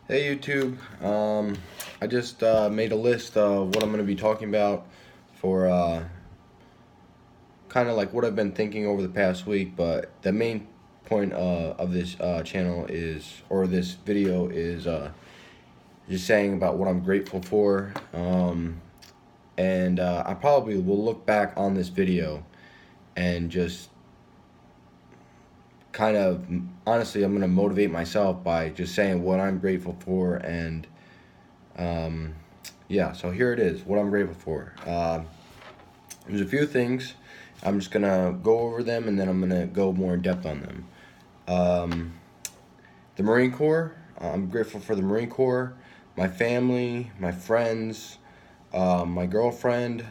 Hey YouTube, I just made a list of what I'm going to be talking about for kind of like what I've been thinking over the past week, but the main point of this channel is, or this video is just saying about what I'm grateful for, and I probably will look back on this video and just kind of, honestly, I'm going to motivate myself by just saying what I'm grateful for and yeah, so here it is, what I'm grateful for. There's a few things. I'm just gonna go over them and then I'm gonna go more in depth on them. Um, the Marine Corps. I'm grateful for the Marine Corps, my family, my friends, my girlfriend.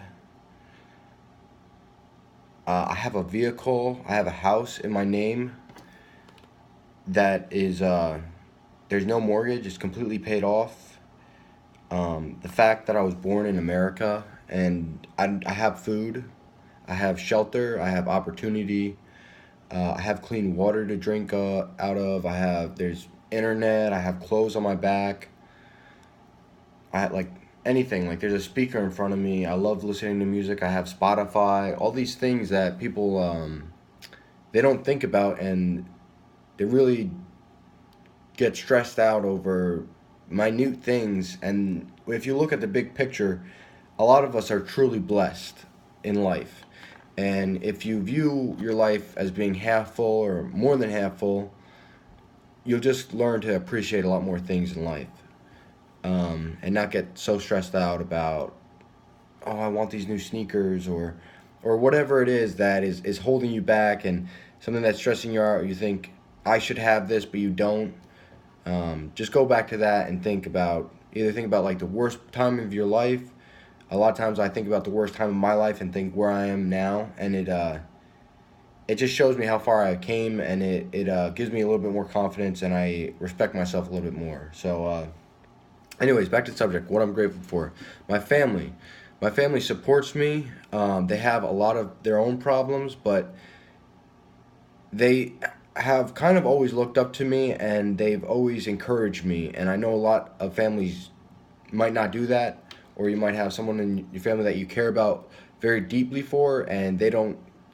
I have a vehicle. I have a house in my name that is there's no mortgage. It's completely paid off. The fact that I was born in America and I have food, I have shelter, I have opportunity, I have clean water to drink out of. There's internet. I have clothes on my back. I have, like, anything. Like, there's a speaker in front of me. I love listening to music. I have Spotify. All these things that people they don't think about, and they really get stressed out over minute things. And if you look at the big picture, a lot of us are truly blessed in life. And if you view your life as being half full or more than half full, you'll just learn to appreciate a lot more things in life, and not get so stressed out about, oh, I want these new sneakers, or whatever it is that is holding you back, and something that's stressing you out. You think, I should have this, but you don't. Just go back to that and think about like the worst time of your life. A lot of times I think about the worst time of my life and think where I am now, and it just shows me how far I came, and it gives me a little bit more confidence, and I respect myself a little bit more. So, anyways, back to the subject. What I'm grateful for, my family. My family supports me. They have a lot of their own problems, but they have kind of always looked up to me, and they've always encouraged me. And I know a lot of families might not do that, or you might have someone in your family that you care about very deeply for, and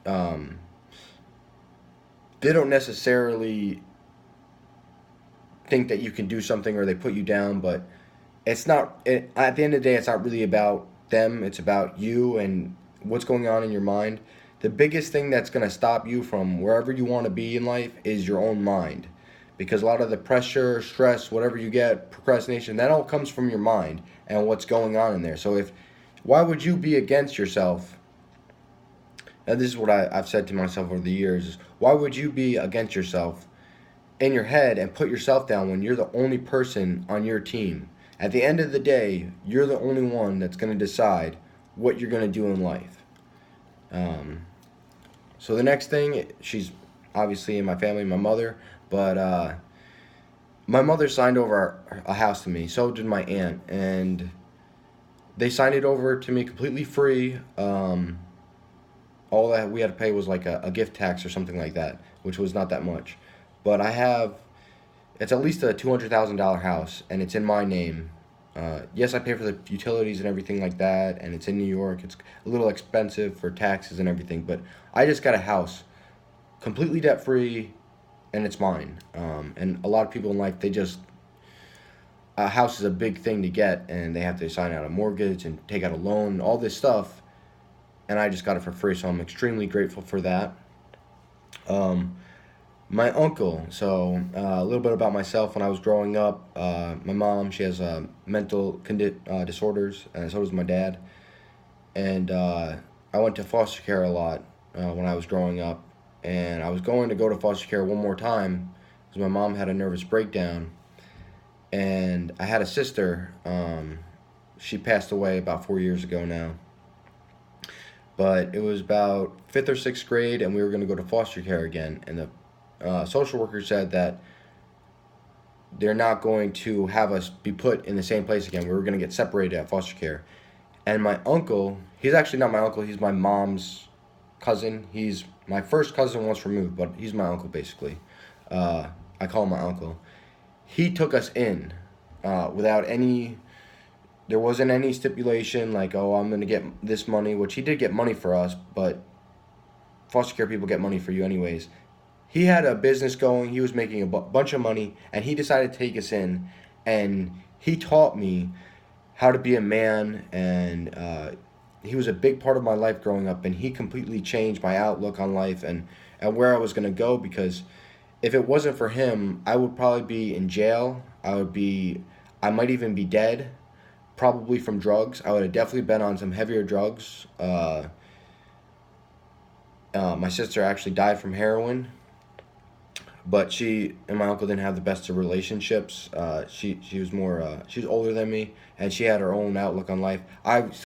um, they don't necessarily think that you can do something, or they put you down. But at the end of the day, it's not really about them. It's about you and what's going on in your mind. The biggest thing that's going to stop you from wherever you want to be in life is your own mind, because a lot of the pressure, stress, whatever you get, procrastination, that all comes from your mind and what's going on in there. So if why would you be against yourself? And this is what I've said to myself over the years, is why would you be against yourself in your head and put yourself down when you're the only person on your team? At the end of the day, you're the only one that's going to decide what you're going to do in life. Um, so the next thing, she's obviously in my family, my mother, but my mother signed over a house to me. So did my aunt, and they signed it over to me completely free. All that we had to pay was like a gift tax or something like that, which was not that much. But it's at least a $200,000 house, and it's in my name. Yes, I pay for the utilities and everything like that, and it's in New York. It's a little expensive for taxes and everything, but I just got a house completely debt free, and it's mine. And a lot of people in life, a house is a big thing to get, and they have to sign out a mortgage and take out a loan, all this stuff, and I just got it for free, so I'm extremely grateful for that. Um, my uncle. So a little bit about myself. When I was growing up, my mom, she has disorders, and so does my dad. And I went to foster care a lot when I was growing up, and I was going to go to foster care one more time because my mom had a nervous breakdown, and I had a sister. She passed away about 4 years ago now. But it was about fifth or sixth grade, and we were going to go to foster care again. And the social worker said that they're not going to have us be put in the same place again. We were going to get separated at foster care. And my uncle, he's actually not my uncle, he's my mom's cousin. He's my first cousin once removed, but he's my uncle basically. I call him my uncle. He took us in. without any. There wasn't any stipulation like, oh, I'm gonna get this money, which he did get money for us, but foster care people get money for you anyways. He had a business going. He was making a bunch of money, and he decided to take us in, and he taught me how to be a man, and he was a big part of my life growing up, and he completely changed my outlook on life and where I was gonna go. Because if it wasn't for him, I would probably be in jail. I might even be dead, probably from drugs. I would have definitely been on some heavier drugs. My sister actually died from heroin, but she and my uncle didn't have the best of relationships. She was older than me, and she had her own outlook on life. I